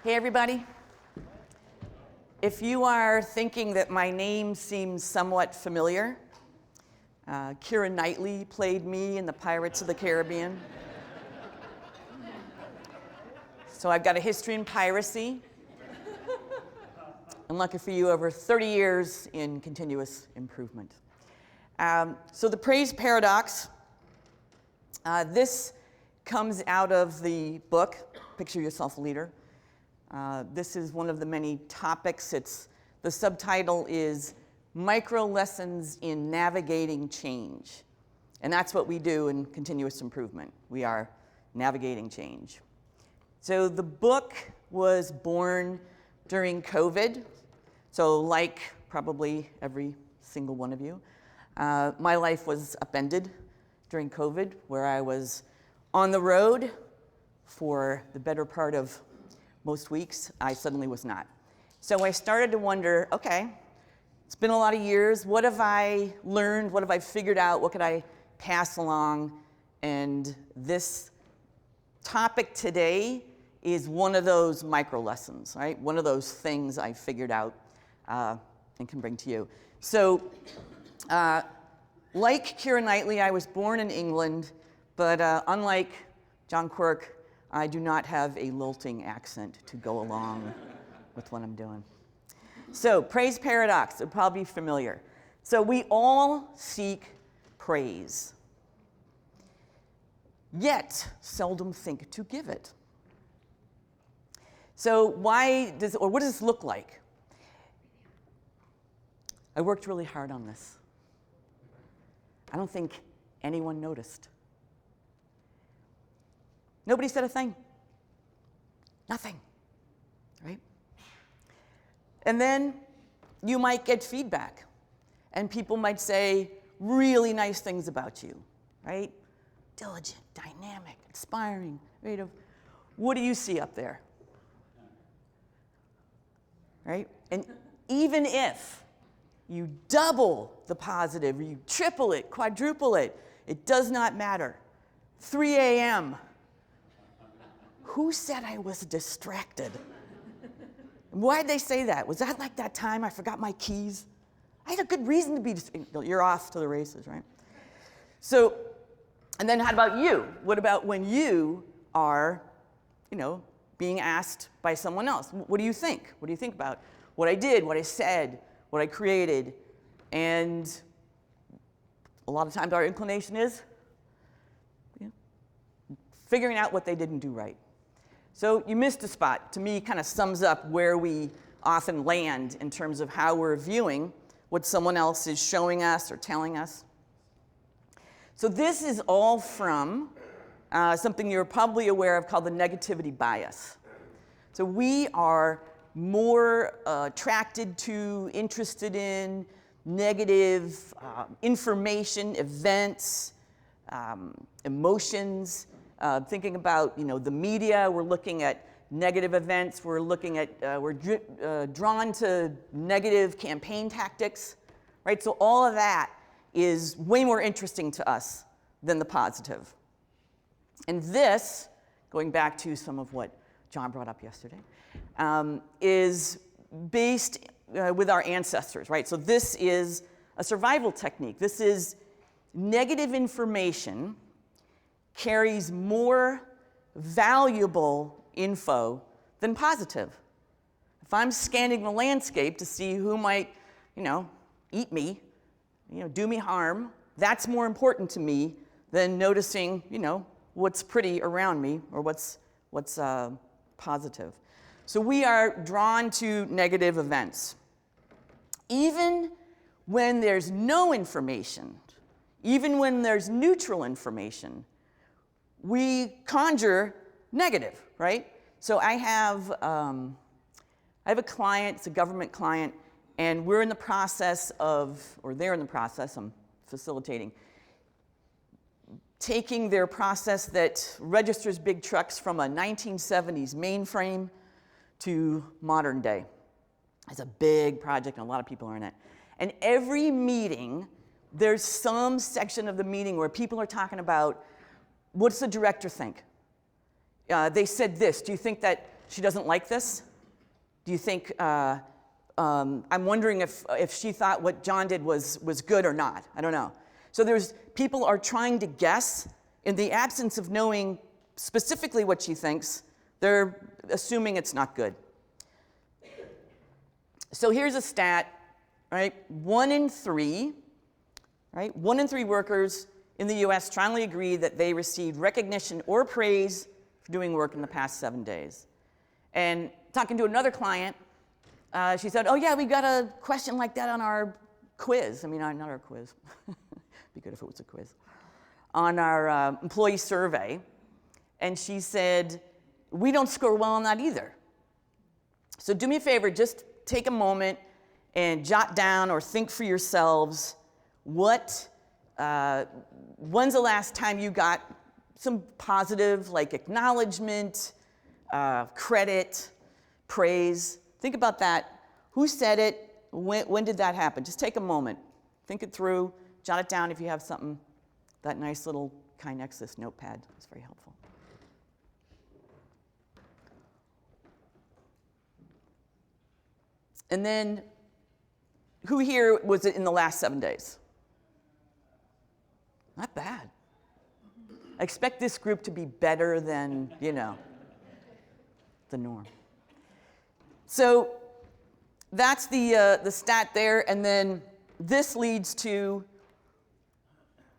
Hey, everybody. If you are thinking that my name seems somewhat familiar, Keira Knightley played me in the Pirates of the Caribbean. So I've got a history in piracy. And lucky for you, over 30 years in continuous improvement. So the praise paradox, this comes out of the book, Picture Yourself a Leader. This is one of the many topics. The subtitle is Micro Lessons in Navigating Change. And that's what we do in continuous improvement. We are navigating change. So the book was born during COVID. So like probably every single one of you, my life was upended during COVID, where I was on the road for the better part of most weeks. I suddenly was not. So I started to wonder, okay, it's been a lot of years. What have I learned? What have I figured out? What could I pass along? And this topic today is one of those micro lessons, right? One of those things I figured out and can bring to you. So like Keira Knightley, I was born in England, but unlike John Quirk, I do not have a lilting accent to go along with what I'm doing. So praise paradox, it'll probably be familiar. So we all seek praise, yet seldom think to give it. So what does this look like? I worked really hard on this. I don't think anyone noticed. Nobody said a thing. Nothing, right? And then you might get feedback, and people might say really nice things about you, right? Diligent, dynamic, inspiring, creative. What do you see up there? Right? And even if you double the positive, or you triple it, quadruple it, it does not matter. 3 a.m. Who said I was distracted? Why did they say that? Was that like that time I forgot my keys? I had a good reason to be distracted. You're off to the races, right? So, and then how about you? What about when you are, being asked by someone else? What do you think? What do you think about what I did, what I said, what I created? And a lot of times our inclination is figuring out what they didn't do right. So you missed a spot. To me, kind of sums up where we often land in terms of how we're viewing what someone else is showing us or telling us. So this is all from something you're probably aware of called the negativity bias. So we are more attracted to, interested in negative information, events, emotions. Thinking about the media, we're looking at negative events. We're looking at we're drawn to negative campaign tactics, right? So all of that is way more interesting to us than the positive. And this, going back to some of what John brought up yesterday, is based with our ancestors, right? So this is a survival technique. This is negative information carries more valuable info than positive. If I'm scanning the landscape to see who might, eat me, do me harm, that's more important to me than noticing, what's pretty around me or what's positive. So we are drawn to negative events. Even when there's no information, even when there's neutral information, we conjure negative, right? So I have a client, it's a government client, and we're in the process of, or they're in the process, I'm facilitating, taking their process that registers big trucks from a 1970s mainframe to modern day. It's a big project, and a lot of people are in it. And every meeting, there's some section of the meeting where people are talking about, what's the director think? They said this. Do you think that she doesn't like this? Do you think, I'm wondering if she thought what John did was good or not. I don't know. So people are trying to guess. In the absence of knowing specifically what she thinks, they're assuming it's not good. So here's a stat, right? 1 in 3 workers in the US strongly agree that they received recognition or praise for doing work in the past 7 days. And talking to another client, she said, oh yeah, we got a question like that on our quiz. I mean, not our quiz. Be good if it was a quiz. On our employee survey. And she said, we don't score well on that either. So do me a favor, just take a moment and jot down or think for yourselves when's the last time you got some positive, like acknowledgement, credit, praise. Think about that. Who said it? When did that happen? Just take a moment. Think it through. Jot it down if you have something. That nice little KaiNexus notepad is very helpful. And then, who here was it in the last 7 days? Not bad. I expect this group to be better than, the norm. So that's the stat there, and then this leads to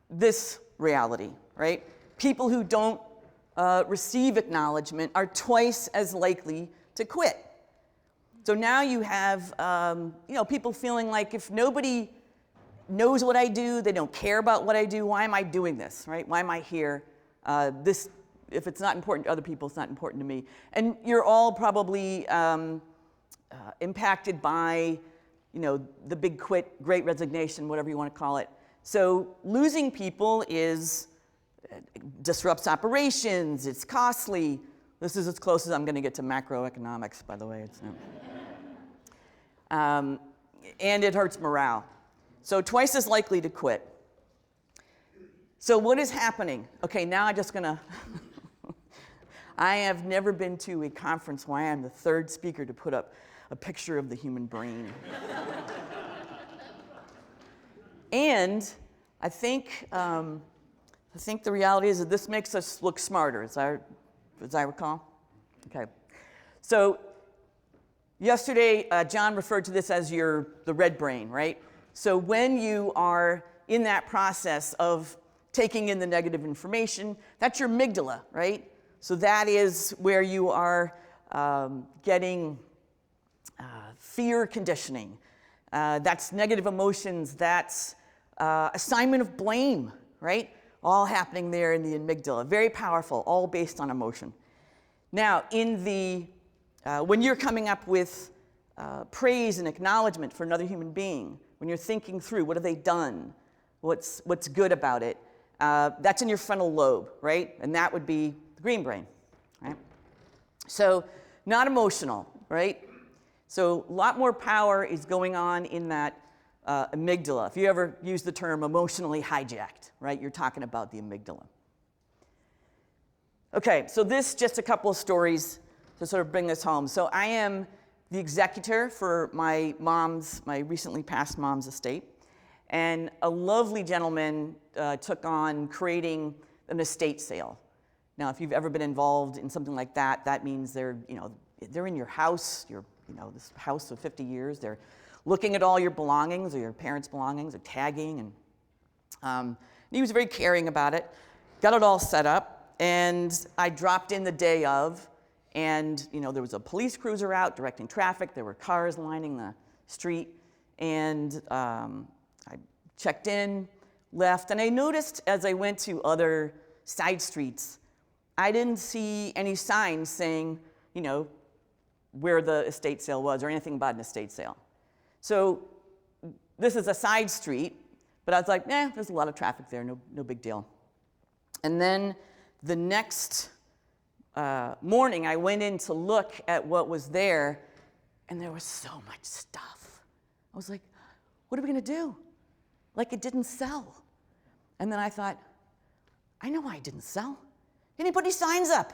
this reality, right? People who don't receive acknowledgement are twice as likely to quit. So now you have people feeling like if nobody knows what I do, they don't care about what I do, why am I doing this, right? Why am I here? If it's not important to other people, it's not important to me. And you're all probably impacted by, the big quit, great resignation, whatever you want to call it. So losing people disrupts operations, it's costly. This is as close as I'm going to get to macroeconomics, by the way. And it hurts morale. So twice as likely to quit. So what is happening? Okay, now I'm just going to... I have never been to a conference where I am the third speaker to put up a picture of the human brain. And I think the reality is that this makes us look smarter, as I recall. Okay. So yesterday, John referred to this as the red brain, right? So when you are in that process of taking in the negative information, that's your amygdala, right? So that is where you are getting fear conditioning. That's negative emotions. That's assignment of blame, right? All happening there in the amygdala. Very powerful, all based on emotion. Now, when you're coming up with praise and acknowledgement for another human being, when you're thinking through what have they done, what's good about it, that's in your frontal lobe, right? And that would be the green brain, right? So not emotional, right? So a lot more power is going on in that amygdala. If you ever use the term emotionally hijacked, right? You're talking about the amygdala. Okay, so just a couple of stories to sort of bring this home. So I am the executor for my recently passed mom's estate. And a lovely gentleman took on creating an estate sale. Now, if you've ever been involved in something like that, that means they're in your house, this house of 50 years. They're looking at all your belongings or your parents' belongings, or tagging. And he was very caring about it. Got it all set up. And I dropped in the day of, and there was a police cruiser out directing traffic. There were cars lining the street. And I checked in, left, and I noticed as I went to other side streets, I didn't see any signs saying, where the estate sale was or anything about an estate sale. So this is a side street, but I was like, there's a lot of traffic there, no big deal. And then the next morning, I went in to look at what was there, and there was so much stuff. I was like, what are we going to do? Like, it didn't sell. And then I thought, I know why it didn't sell. Anybody signs up.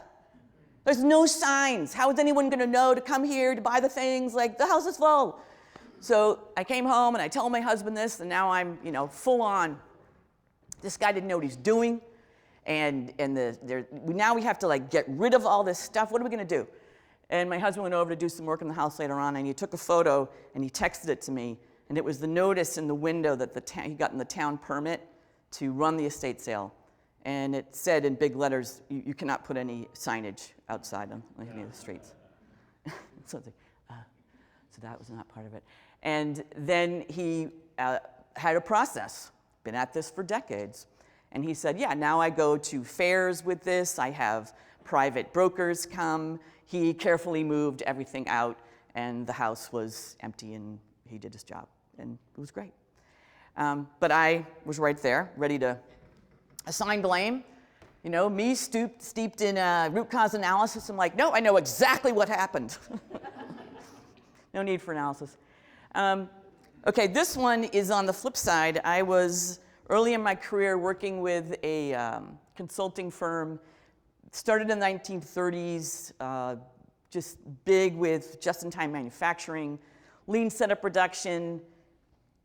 There's no signs. How is anyone going to know to come here to buy the things? Like, the house is full. So I came home and I told my husband this, and now I'm, full on. This guy didn't know what he's doing, and now we have to like get rid of all this stuff. What are we going to do? And my husband went over to do some work in the house later on, and he took a photo and he texted it to me, and it was the notice in the window that he got in the town permit to run the estate sale. And it said in big letters, you cannot put any signage outside on any of the streets. So I was like, so that was not part of it. And then he had a process, been at this for decades. And he said, yeah, now I go to fairs with this. I have private brokers come. He carefully moved everything out, and the house was empty, and he did his job, and it was great. But I was right there, ready to assign blame. Me steeped in root cause analysis. I'm like, no, I know exactly what happened. No need for analysis. Okay, this one is on the flip side. I was early in my career working with a consulting firm. Started in the 1930s, just big with just-in-time manufacturing, lean setup production,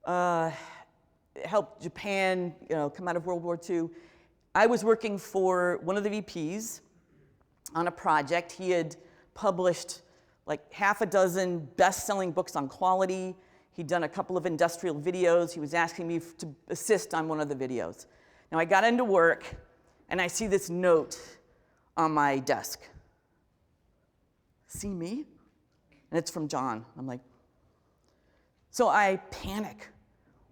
helped Japan come out of World War II. I was working for one of the VPs on a project. He had published like half a dozen best-selling books on quality. He'd done a couple of industrial videos. He was asking me to assist on one of the videos. Now I got into work, and I see this note on my desk. See me? And it's from John. I'm like, so I panic.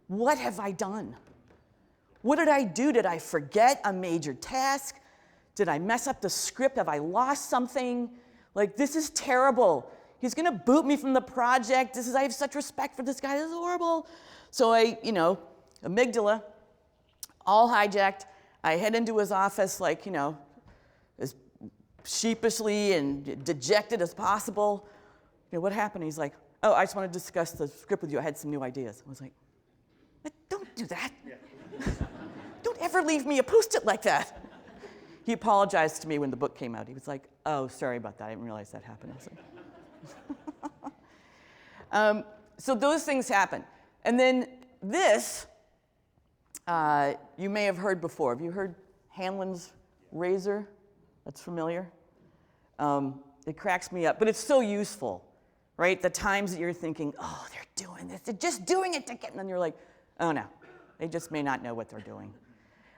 What have I done? What did I do? Did I forget a major task? Did I mess up the script? Have I lost something? Like, this is terrible. He's gonna boot me from the project. I have such respect for this guy. This is horrible. So I, amygdala, all hijacked. I head into his office like, as sheepishly and dejected as possible. What happened? He's like, oh, I just want to discuss the script with you. I had some new ideas. I was like, don't do that. Yeah. Don't ever leave me a Post-it like that. He apologized to me when the book came out. He was like, oh, sorry about that. I didn't realize that happened. I was like, so those things happen. And then this, you may have heard before. Have you heard Hanlon's razor? That's familiar. It cracks me up, but it's so useful, right? The times that you're thinking, oh, they're doing this. They're just doing it to get, and then you're like, oh, no. They just may not know what they're doing.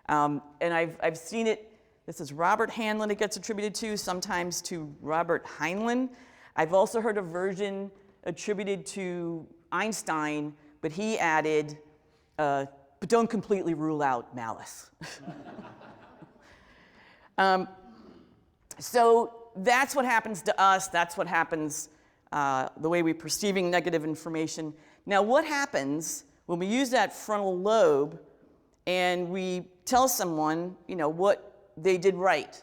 And I've seen it. This is Robert Hanlon it gets attributed to, sometimes to Robert Heinlein. I've also heard a version attributed to Einstein, but he added, but don't completely rule out malice. So that's what happens to us. That's what happens the way we're perceiving negative information. Now, what happens when we use that frontal lobe and we tell someone, what they did right?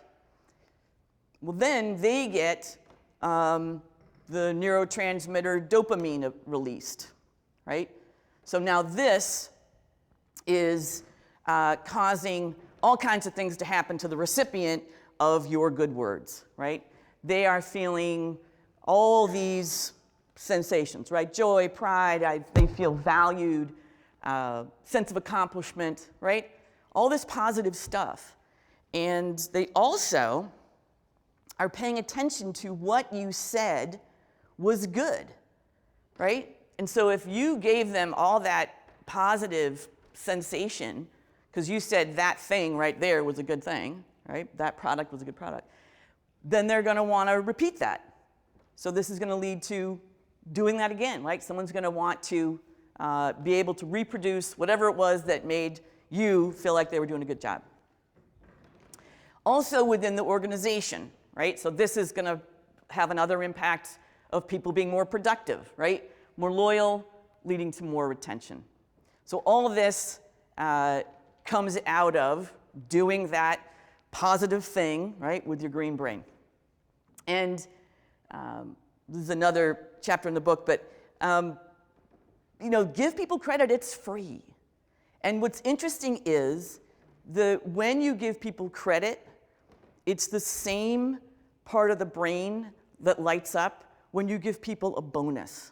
Well, then they get the neurotransmitter dopamine released, right? So now this is causing all kinds of things to happen to the recipient of your good words, right? They are feeling all these sensations, right? Joy, pride, they feel valued, sense of accomplishment, right? All this positive stuff. And they also are paying attention to what you said was good, right? And so if you gave them all that positive sensation, because you said that thing right there was a good thing, right? That product was a good product, then they're going to want to repeat that. So this is going to lead to doing that again, right? Someone's going to want to be able to reproduce whatever it was that made you feel like they were doing a good job. Also within the organization, right? So this is going to have another impact of people being more productive, right? More loyal, leading to more retention. So all of this comes out of doing that positive thing, right, with your green brain. And this is another chapter in the book, but give people credit, it's free. And what's interesting is when you give people credit, it's the same part of the brain that lights up when you give people a bonus.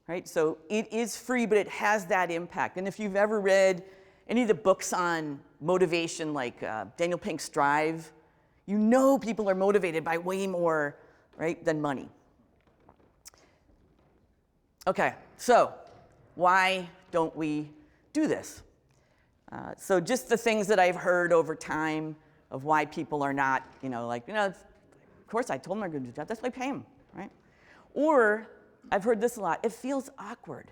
Right? So it is free, but it has that impact. And if you've ever read any of the books on motivation, like Daniel Pink's Drive, you know people are motivated by way more, right, than money. Okay, so why don't we do this? So just the things that I've heard over time of why people are not, of course I told them I'm going to do that, that's why I pay them, right? Or I've heard this a lot, it feels awkward.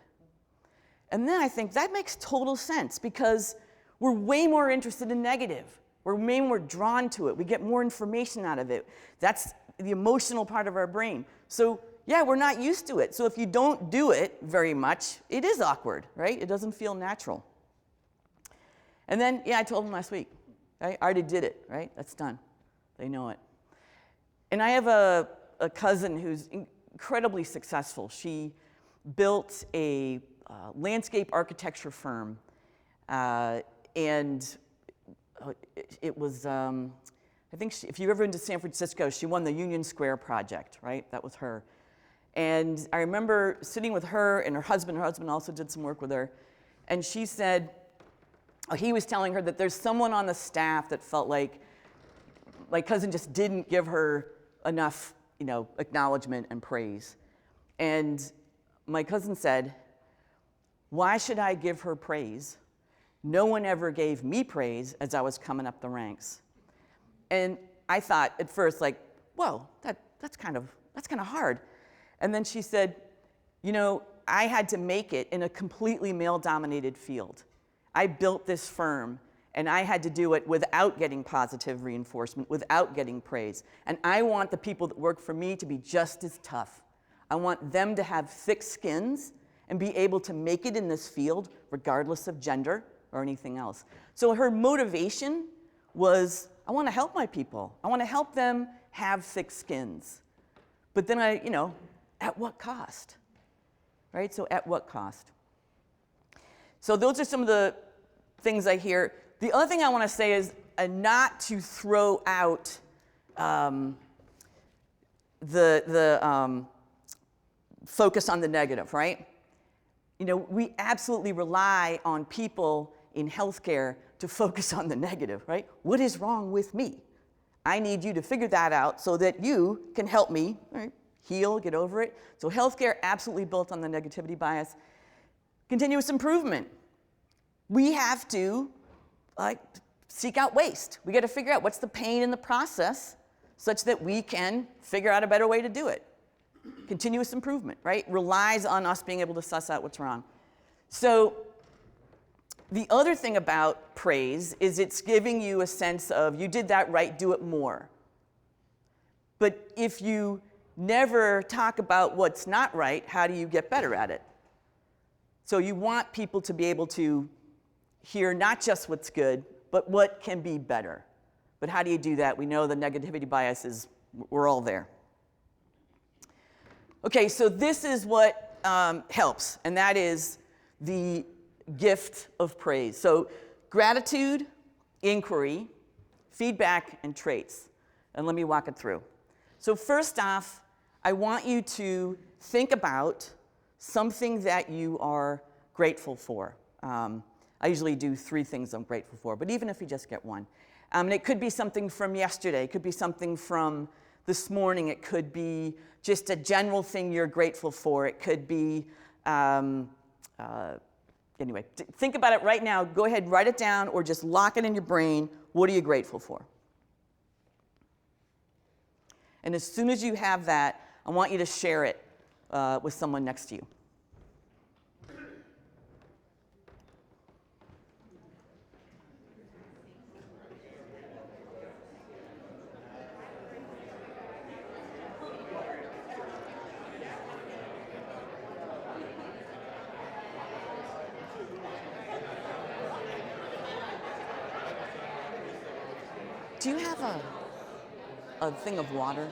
And then I think that makes total sense because we're way more interested in negative. We're way more drawn to it. We get more information out of it. That's the emotional part of our brain. So yeah, we're not used to it. So if you don't do it very much, it is awkward, right? It doesn't feel natural. And then, yeah, I told them last week, right? I already did it, right? That's done. They know it. And I have a cousin who's incredibly successful. She built a landscape architecture firm, and it was, I think if you've ever been to San Francisco, she won the Union Square project, right? That was her. And I remember sitting with her and her husband also did some work with her, and she said, he was telling her that there's someone on the staff that felt like my cousin just didn't give her enough, acknowledgement and praise. And my cousin said, why should I give her praise? No one ever gave me praise as I was coming up the ranks. And I thought at first, like, whoa, that's kind of hard. And then she said, I had to make it in a completely male-dominated field. I built this firm, and I had to do it without getting positive reinforcement, without getting praise. And I want the people that work for me to be just as tough. I want them to have thick skins and be able to make it in this field, regardless of gender or anything else. So her motivation was, I want to help my people. I want to help them have thick skins. But then at what cost? Right? So at what cost? So those are some of the things I hear. The other thing I want to say is not to throw out the focus on the negative, right? We absolutely rely on people in healthcare to focus on the negative, right? What is wrong with me? I need you to figure that out so that you can help me, right? Heal, get over it. So healthcare absolutely built on the negativity bias. Continuous improvement. We have to seek out waste. We got to figure out what's the pain in the process such that we can figure out a better way to do it. Continuous improvement, right? Relies on us being able to suss out what's wrong. So the other thing about praise is it's giving you a sense of, you did that right, do it more. But if you never talk about what's not right, how do you get better at it? So you want people to be able to hear not just what's good, but what can be better. But how do you do that? We know the negativity bias is, we're all there. Okay, so this is what helps, and that is the gift of praise. So gratitude, inquiry, feedback, and traits. And let me walk it through. So first off, I want you to think about something that you are grateful for. I usually do 3 things I'm grateful for, but even if you just get one. And it could be something from yesterday, it could be something from this morning, it could be just a general thing you're grateful for, it could be, anyway, think about it right now, go ahead, write it down, or just lock it in your brain, what are you grateful for? And as soon as you have that, I want you to share it with someone next to you. Do you have a thing of water?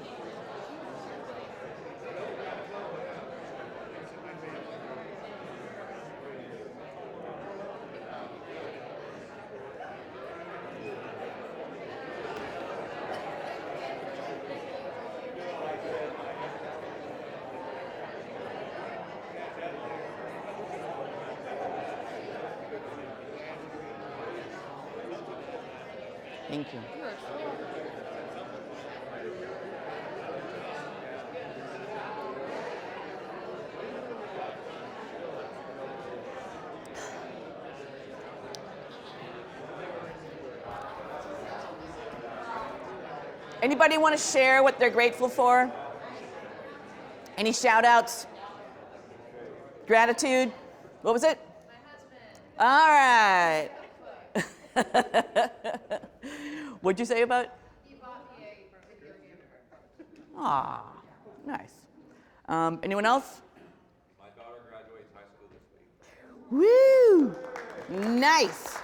Thank you. Anybody want to share what they're grateful for? Any shout outs? Gratitude? What was it? My husband. All right. What'd you say about? He bought me a video game. Aw, nice. Anyone else? My daughter graduates high school this week. Woo! Nice.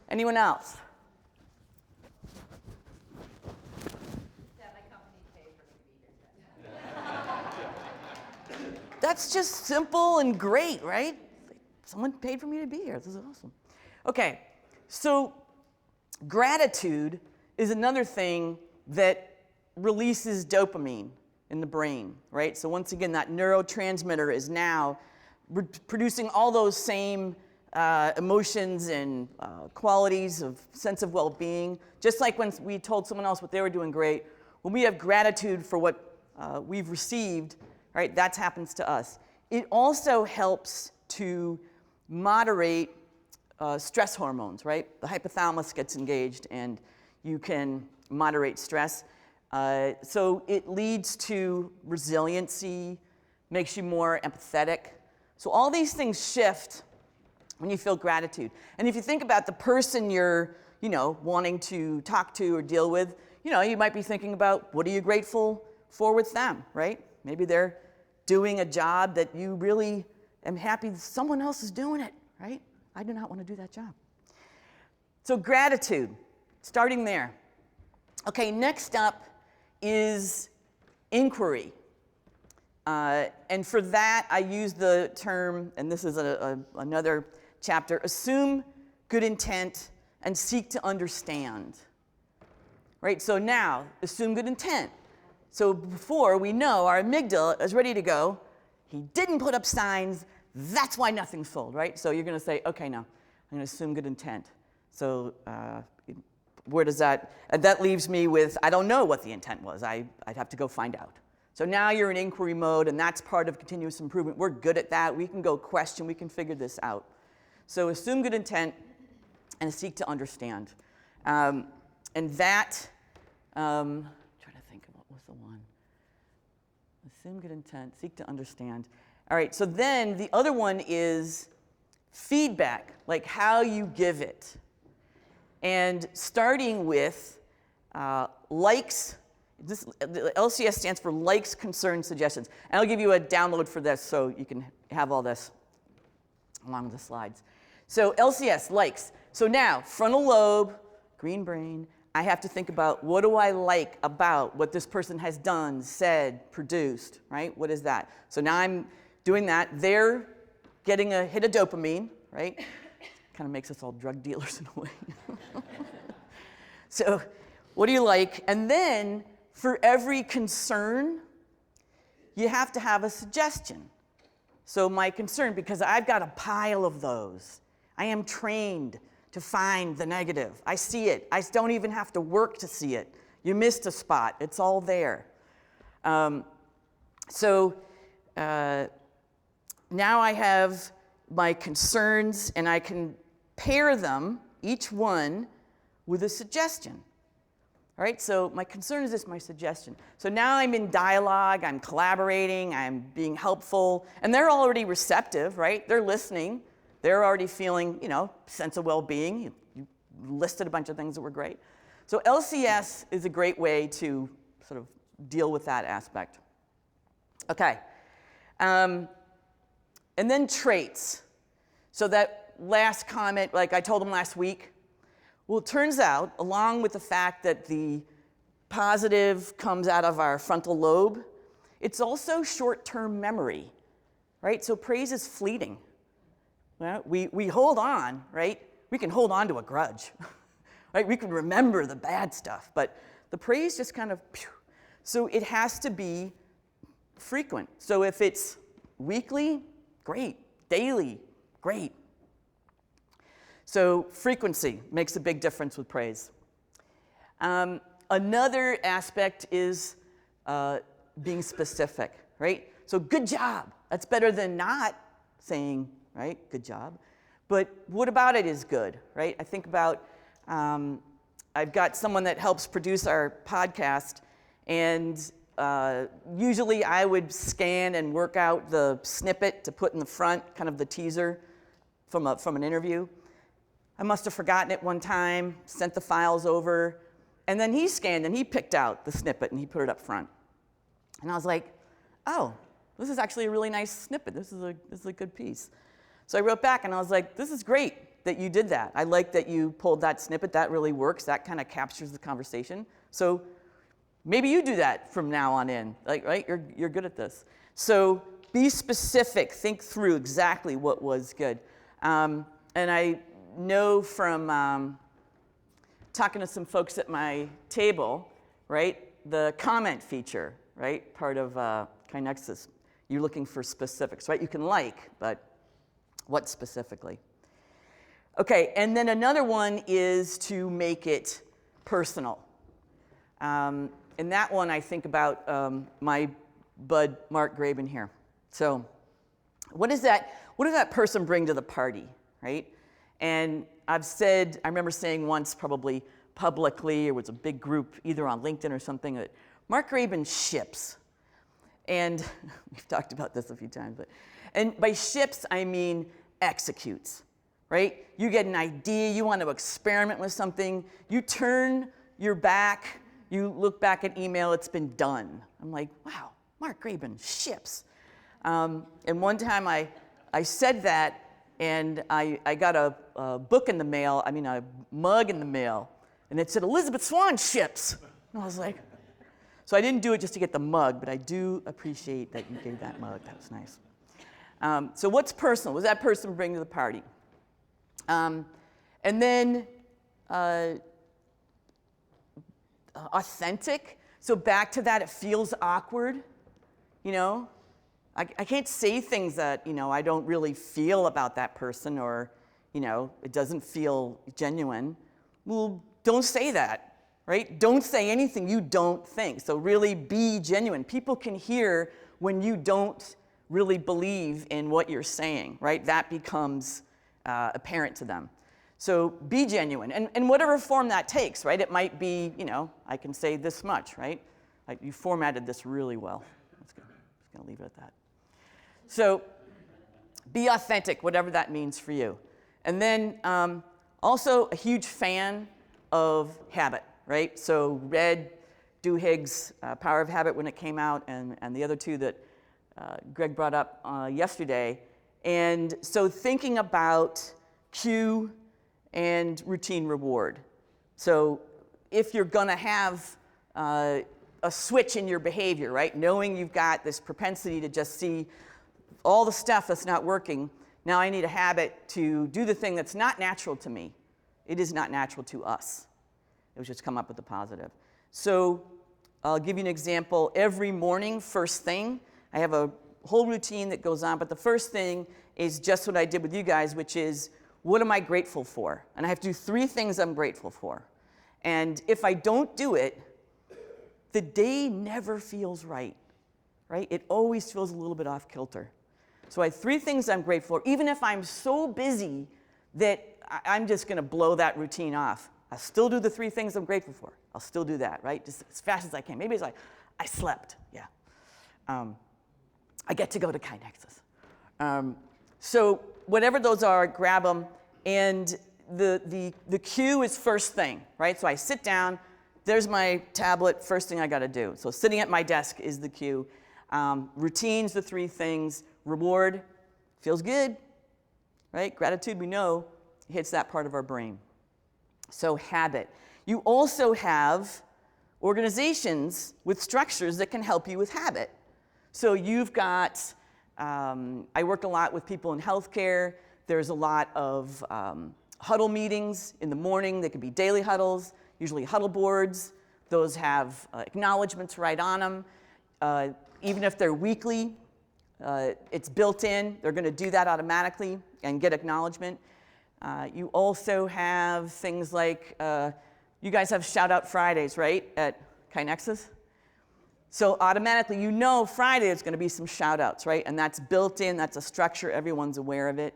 Anyone else? That's just simple and great, right? Someone paid for me to be here. This is awesome. Okay, so gratitude is another thing that releases dopamine in the brain, right? So once again, that neurotransmitter is now producing all those same emotions and qualities of sense of well-being. Just like when we told someone else what they were doing great, when we have gratitude for what we've received, right, that happens to us. It also helps to moderate stress hormones, right? The hypothalamus gets engaged and you can moderate stress. So it leads to resiliency, makes you more empathetic. So all these things shift when you feel gratitude. And if you think about the person you're, wanting to talk to or deal with, you might be thinking about what are you grateful for with them, right? Maybe they're doing a job that you really am happy that someone else is doing it, right? I do not want to do that job. So gratitude, starting there. Okay, next up is inquiry. And for that, I use the term, and this is another chapter, assume good intent and seek to understand. Right, so now, assume good intent. So before, we know our amygdala is ready to go. He didn't put up signs. That's why nothing sold, right? So you're going to say, okay, now, I'm going to assume good intent. So where does that, that leaves me with, I don't know what the intent was. I'd have to go find out. So now you're in inquiry mode, and that's part of continuous improvement. We're good at that. We can go question. We can figure this out. So assume good intent and seek to understand. And that, trying to think of what was the one. Assume good intent, seek to understand. All right, so then the other one is feedback, like how you give it. And starting with likes, the LCS stands for likes, concerns, suggestions. And I'll give you a download for this so you can have all this along with the slides. So LCS, likes. So now, frontal lobe, green brain, I have to think about what do I like about what this person has done, said, produced, right? What is that? So now I'm doing that. They're getting a hit of dopamine, right? Kind of makes us all drug dealers in a way. So what do you like? And then for every concern, you have to have a suggestion. So my concern, because I've got a pile of those, I am trained to find the negative. I see it. I don't even have to work to see it. You missed a spot. It's all there. So now I have my concerns, and I can pair them, each one, with a suggestion. All right, so my concern is this, my suggestion. So now I'm in dialogue, I'm collaborating, I'm being helpful, and they're already receptive, right? They're listening. They're already feeling, sense of well-being. You listed a bunch of things that were great. So LCS is a great way to sort of deal with that aspect. Okay. And then traits. So that last comment, like I told them last week, well, it turns out, along with the fact that the positive comes out of our frontal lobe, it's also short-term memory, right? So praise is fleeting. Well, we hold on, right? We can hold on to a grudge, right? We can remember the bad stuff, but the praise just kind of, phew. So it has to be frequent. So if it's weekly, great. Daily, great. So frequency makes a big difference with praise. Another aspect is being specific, right? So good job. That's better than not saying, right, good job. But what about it is good, right? I think about, I've got someone that helps produce our podcast, and usually I would scan and work out the snippet to put in the front, kind of the teaser from an interview. I must have forgotten it one time, sent the files over, and then he scanned and he picked out the snippet and he put it up front. And I was like, oh, this is actually a really nice snippet. This is a good piece. So I wrote back and I was like, this is great that you did that. I like that you pulled that snippet. That really works. That kind of captures the conversation. So maybe you do that from now on in, like, right? You're good at this. So be specific. Think through exactly what was good. And I know from talking to some folks at my table, right, the comment feature, right, part of KaiNexus, you're looking for specifics, right? You can like, but what specifically? Okay, and then another one is to make it personal. And that one I think about my bud Mark Graben here. So what does that person bring to the party, right? And I've said, I remember saying once probably publicly, or was a big group either on LinkedIn or something, that Mark Graben ships. And we've talked about this a few times, and by ships I mean executes, right? You get an idea, you want to experiment with something, you turn your back, you look back at email, it's been done. I'm like, wow, Mark Graben ships. And one time I said that, and I got a book in the mail, a mug in the mail, and it said, Elisabeth Swan ships. And I was like, so I didn't do it just to get the mug, but I do appreciate that you gave that mug. That was nice. So what's personal? What does that person bring to the party? And then authentic. So back to that, it feels awkward, you know? I can't say things that, I don't really feel about that person, or, it doesn't feel genuine. Well, don't say that, right? Don't say anything you don't think. So really be genuine. People can hear when you don't really believe in what you're saying, right? That becomes apparent to them. So be genuine, and whatever form that takes, right? It might be, I can say this much, right? Like, you formatted this really well. That's good. I'm just going to leave it at that. So be authentic, whatever that means for you. And then also a huge fan of habit, right? So read Duhigg's Power of Habit when it came out, and the other two that Greg brought up yesterday. And so thinking about cue and routine reward. So if you're going to have a switch in your behavior, right? Knowing you've got this propensity to just see all the stuff that's not working, now I need a habit to do the thing that's not natural to me. It is not natural to us. It was just come up with the positive. So I'll give you an example. Every morning, first thing, I have a whole routine that goes on, but the first thing is just what I did with you guys, which is, what am I grateful for? And I have to do 3 things I'm grateful for. And if I don't do it, the day never feels right? It always feels a little bit off kilter. So I have 3 things I'm grateful for, even if I'm so busy that I'm just going to blow that routine off. I'll still do the 3 things I'm grateful for. I'll still do that, right? Just as fast as I can. Maybe it's like, I slept, yeah. I get to go to KaiNexus. So whatever those are, grab them. And the cue is first thing, right? So I sit down. There's my tablet, first thing I got to do. So sitting at my desk is the cue. Routines, the 3 things. Reward, feels good, right? Gratitude, we know, hits that part of our brain. So habit. You also have organizations with structures that can help you with habit. So you've got, I work a lot with people in healthcare. There's a lot of huddle meetings in the morning. They could be daily huddles, usually huddle boards. Those have acknowledgments right on them. Even if they're weekly, it's built in. They're going to do that automatically and get acknowledgement. You also have things like, you guys have shout out Fridays, right, at KaiNexus? So automatically, you know Friday there's going to be some shout outs, right? And that's built in, that's a structure, everyone's aware of it.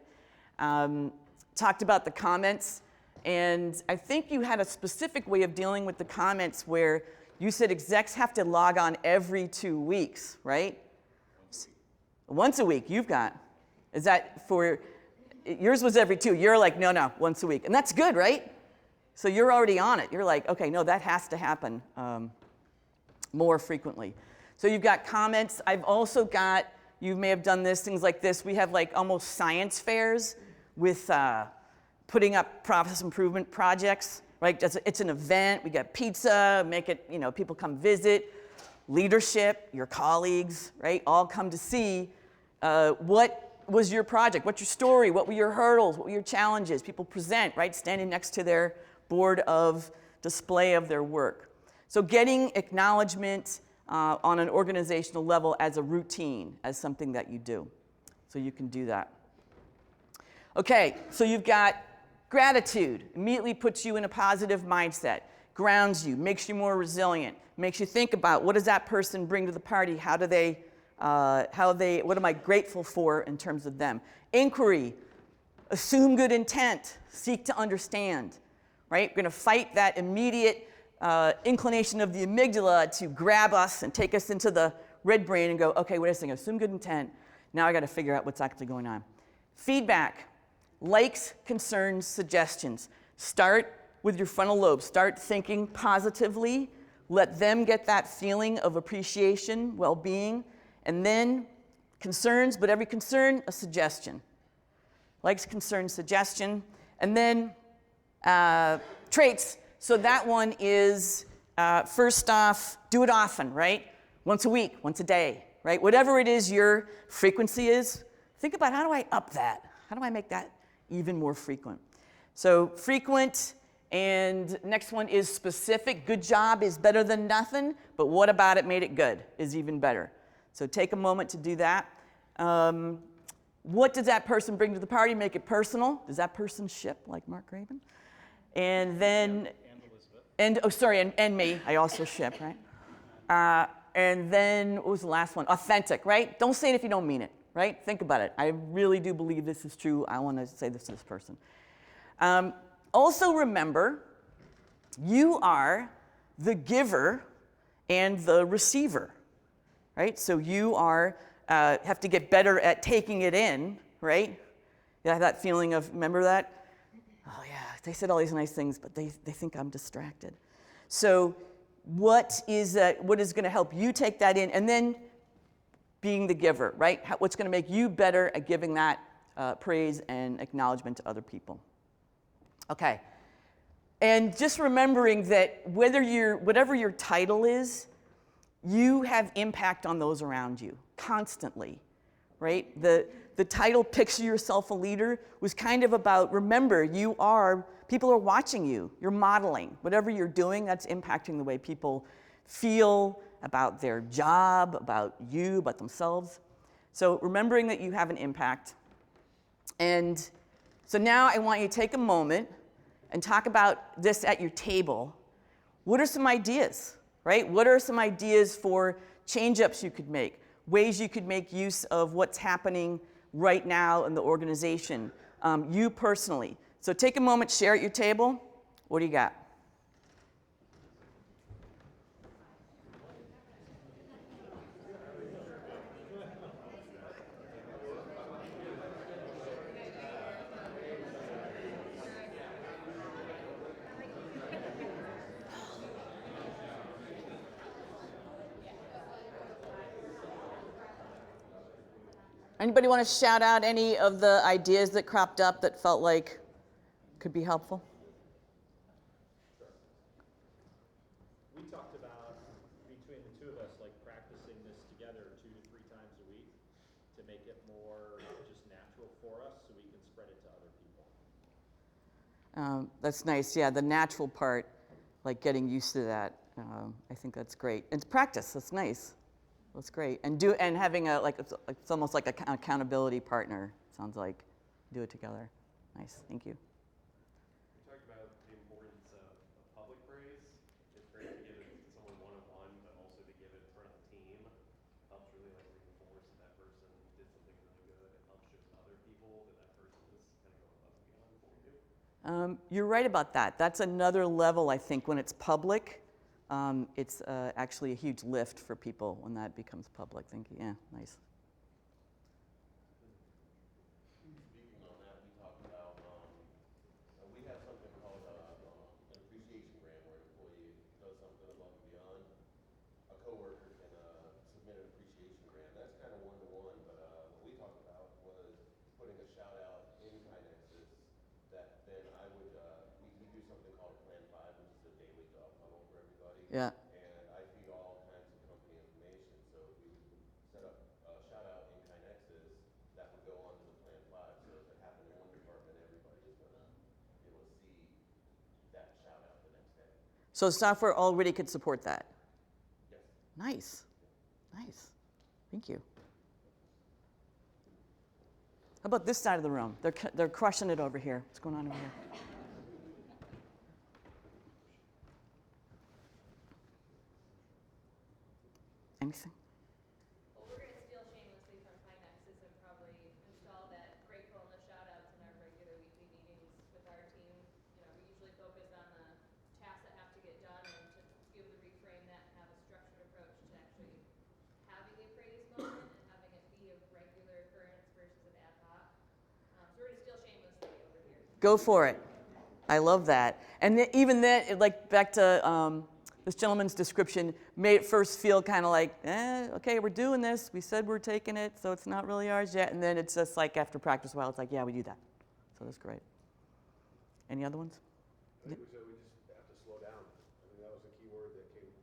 Talked about the comments, and I think you had a specific way of dealing with the comments where you said execs have to log on every 2 weeks, right? Once a week, you've got. Is that for, yours was every 2. You're like, no, once a week. And that's good, right? So you're already on it. You're like, okay, no, that has to happen more frequently. So you've got comments. I've also got, you may have done this, things like this. We have like almost science fairs with putting up process improvement projects, right? It's an event. We got pizza, make it, people come visit. Leadership, your colleagues, right, all come to see what was your project, what's your story, what were your hurdles, what were your challenges. People present, right, standing next to their board of display of their work. So getting acknowledgement on an organizational level as a routine, as something that you do. So you can do that. Okay, so you've got gratitude, immediately puts you in a positive mindset, grounds you, makes you more resilient, makes you think about what does that person bring to the party, what am I grateful for in terms of them. Inquiry, assume good intent, seek to understand, right? We're going to fight that immediate inclination of the amygdala to grab us and take us into the red brain and go, okay, wait a second, assume good intent. Now I got to figure out what's actually going on. Feedback, likes, concerns, suggestions. Start with your frontal lobe. Start thinking positively. Let them get that feeling of appreciation, well-being, and then concerns, but every concern, a suggestion. Likes, concerns, suggestion. And then traits. So that one is, first off, do it often, right? Once a week, once a day, right? Whatever it is your frequency is, think about how do I up that? How do I make that even more frequent? So frequent, and next one is specific. Good job is better than nothing, but what about it made it good is even better. So take a moment to do that. What does that person bring to the party? Make it personal. Does that person ship like Mark Graben? And then, and Elisabeth. And me, I also ship, right? And then, what was the last one? Authentic, right? Don't say it if you don't mean it, right? Think about it. I really do believe this is true. I want to say this to this person. Also remember, you are the giver and the receiver, right? So you are, have to get better at taking it in, right? You have that feeling of, remember that? Oh yeah, they said all these nice things, but they think I'm distracted. So what is going to help you take that in? And then being the giver, right? What's going to make you better at giving that praise and acknowledgement to other people? Okay. And just remembering that whatever your title is, you have impact on those around you constantly, right? The title Picture Yourself a Leader was kind of about, remember, people are watching you, you're modeling. Whatever you're doing, that's impacting the way people feel about their job, about you, about themselves. So remembering that you have an impact. And so now I want you to take a moment and talk about this at your table. What are some ideas, right? What are some ideas for change-ups you could make, ways you could make use of what's happening right now in the organization, you personally. So take a moment, share at your table. What do you got? Anybody want to shout out any of the ideas that cropped up that felt like could be helpful? Sure. We talked about, between the two of us, like practicing this together 2 to 3 times a week to make it more just natural for us so we can spread it to other people. That's nice, yeah, the natural part, like getting used to that. I think that's great. And practice, that's nice. That's great. And having it's almost like an accountability partner, sounds like. Do it together. Nice, thank you. You're right about that. That's another level, I think, when it's public. It's actually a huge lift for people when that becomes public. Thank you. Yeah, nice. Speaking on that, we talked about, we have something called an appreciation grant where an employee does something above and beyond. A coworker can submit an appreciation grant. That's kind of one-to-one, but what we talked about was putting a shout out in KaiNexus that then I would, we do something called Plan 5, which is a daily job funnel for everybody. Yeah. And I feed all kinds of company information, so we would set up a shout out in KaiNexus that would go on to the Plan 5. So if it happened in one department, everybody is going to be able to see that shout out the next day. So software already could support that. Yes. Nice. Nice. Thank you. How about this side of the room? They're crushing it over here. What's going on over here? Anything? Well, we're going to steal shamelessly from KaiNexus and probably install that grateful and the shout outs in our regular weekly meetings with our team. You know, we usually focus on the tasks that have to get done and to be able to reframe that and have a structured approach to actually having a praise moment and having it be a regular occurrence versus an ad hoc. So we're going to steal shamelessly over here. Go for it. I love that. And even then, like back to this gentleman's description, made it first feel kind of like, okay, we're doing this. We said we're taking it, so it's not really ours yet. And then it's just like after practice a while, it's like, yeah, we do that. So that's great. Any other ones? I think we said we just have to slow down. I think that was the key word that came.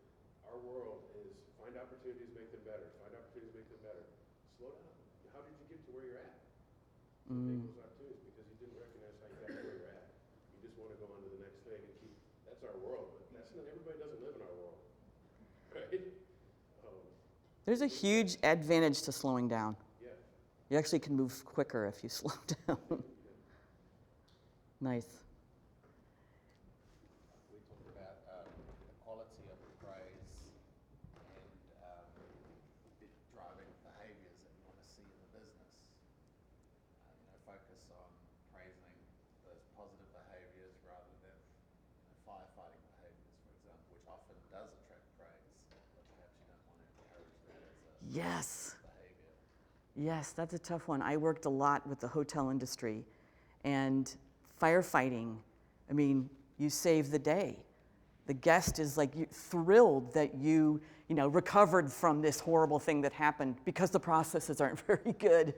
Our world is find opportunities, make them better. Find opportunities, make them better. Slow down. How did you get to where you're at? Take those opportunities because you didn't recognize how you got to where you're at. You just want to go on to the next thing and keep. That's our world, but that's not. Everybody doesn't live in our world, right? There's a huge advantage to slowing down. Yeah. You actually can move quicker if you slow down. Nice. We talked about the quality of the praise and driving behaviours that you want to see in the business. Focus on praising those positive behaviours rather than firefighting behaviours, for example, which often does attract praise, but perhaps you don't want to encourage that as a Yes. behaviour. Yes, that's a tough one. I worked a lot with the hotel industry, and firefighting, I mean, you save the day. The guest is like thrilled that you recovered from this horrible thing that happened because the processes aren't very good.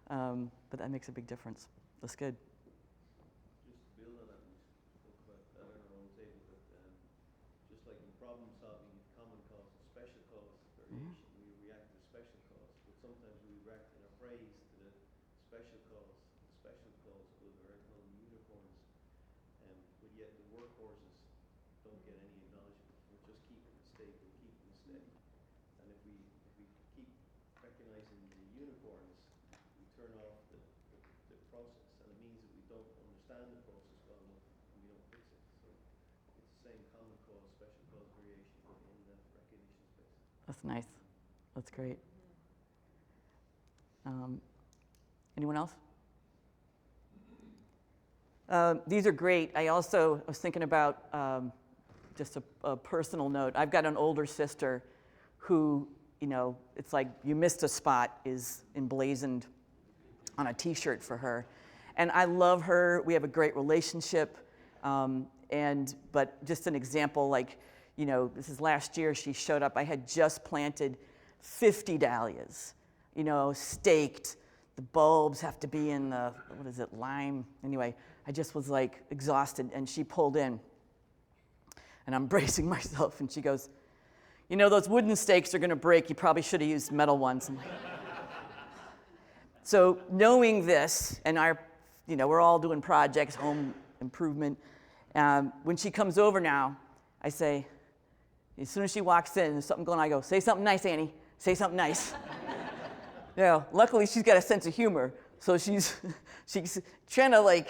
But that makes a big difference. That's good. Just to build on that, we spoke about that in our own table, but just like in problem solving, you have common cause and special cause variation. We react to special cause, but sometimes we react in our praise to the special cause. The special cause will very call them unicorns, but yet the workhorses don't get any acknowledgement. We're just keeping it stable, keeping it steady. And if we keep recognizing the unicorns, we turn off the process, and it means that we don't understand the process well enough and we don't fix it. So it's the same common cause, special cause variation in the recognition space. That's nice. That's great. Anyone else? These are great. I was thinking about just a personal note. I've got an older sister who, it's like you missed a spot is emblazoned on a t-shirt for her. And I love her. We have a great relationship. But just an example, like, this is last year she showed up. I had just planted 50 dahlias, staked. The bulbs have to be in the, lime? Anyway, I just was like exhausted, and she pulled in. And I'm bracing myself, and she goes, those wooden stakes are gonna break. You probably should have used metal ones. I'm like, so knowing this, and we're all doing projects, home improvement. When she comes over now, I say, as soon as she walks in, there's something going on, I go, say something nice, Annie. Say something nice. Luckily she's got a sense of humor. So she's trying to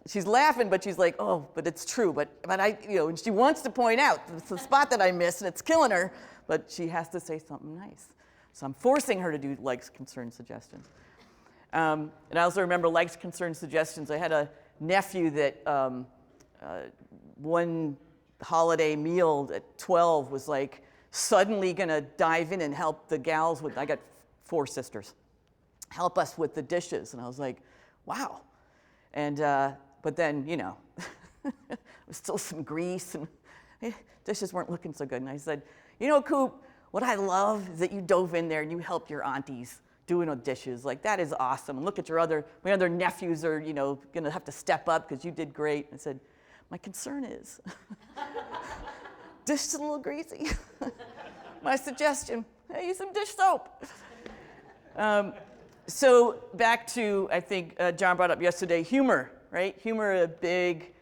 she's laughing, but she's like, oh, but it's true. But and she wants to point out it's the spot that I missed and it's killing her, but she has to say something nice. So I'm forcing her to do likes, concerns, suggestions. And I also remember likes, concerns, suggestions. I had a nephew that one holiday meal at 12 was like suddenly gonna dive in and help the gals with, I got 4 sisters, help us with the dishes. And I was like, wow. And, but then, you know, there was still some grease and dishes weren't looking so good. And I said, you know, Coop, what I love is that you dove in there and you helped your aunties doing the dishes. Like, that is awesome. And look at my other nephews are, you know, gonna have to step up because you did great. I said, my concern is, dish is a little greasy. My suggestion, hey, use some dish soap. So back to, I think John brought up yesterday, humor, right? Humor, a big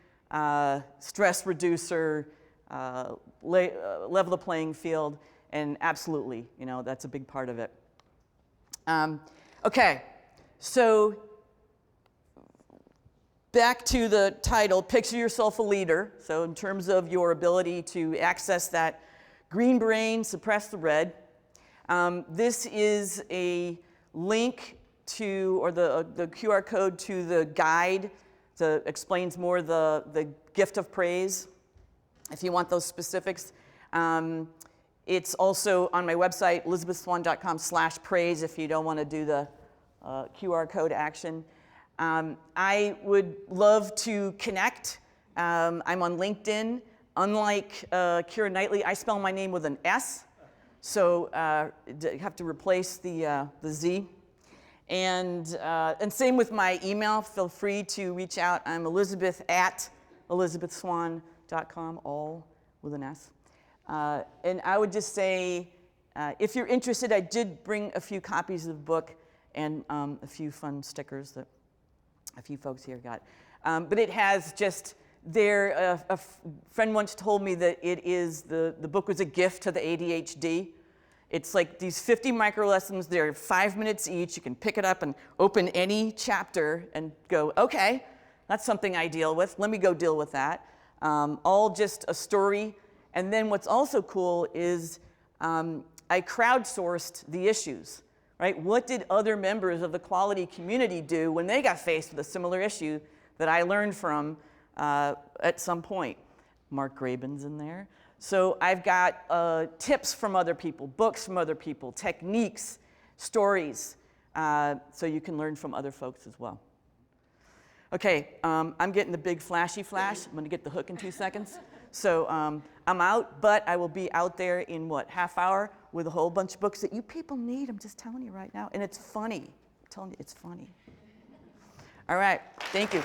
stress reducer, level the playing field, and absolutely, you know, that's a big part of it. Okay, so back to the title, Picture Yourself a Leader. So in terms of your ability to access that green brain, suppress the red, this is a link to, or the QR code to the guide that explains more the gift of praise, if you want those specifics. It's also on my website, elisabethswan.com/praise, if you don't want to do the QR code action. I would love to connect. I'm on LinkedIn. Unlike Keira Knightley, I spell my name with an S, so you have to replace the Z. And same with my email. Feel free to reach out. I'm Elisabeth@elisabethswan.com, all with an S. And I would just say, if you're interested, I did bring a few copies of the book and a few fun stickers that a few folks here got. But it has just a friend once told me that it is, the book was a gift to the ADHD. It's like these 50 micro lessons, they're 5 minutes each. You can pick it up and open any chapter and go, okay, that's something I deal with. Let me go deal with that. All just a story. And then what's also cool is I crowdsourced the issues, right? What did other members of the quality community do when they got faced with a similar issue that I learned from at some point? Mark Graben's in there. So I've got tips from other people, books from other people, techniques, stories, so you can learn from other folks as well. Okay, I'm getting the big flashy flash. I'm gonna get the hook in 2 seconds. So I'm out, but I will be out there in what, half hour with a whole bunch of books that you people need. I'm just telling you right now. And it's funny. I'm telling you, it's funny. All right, thank you.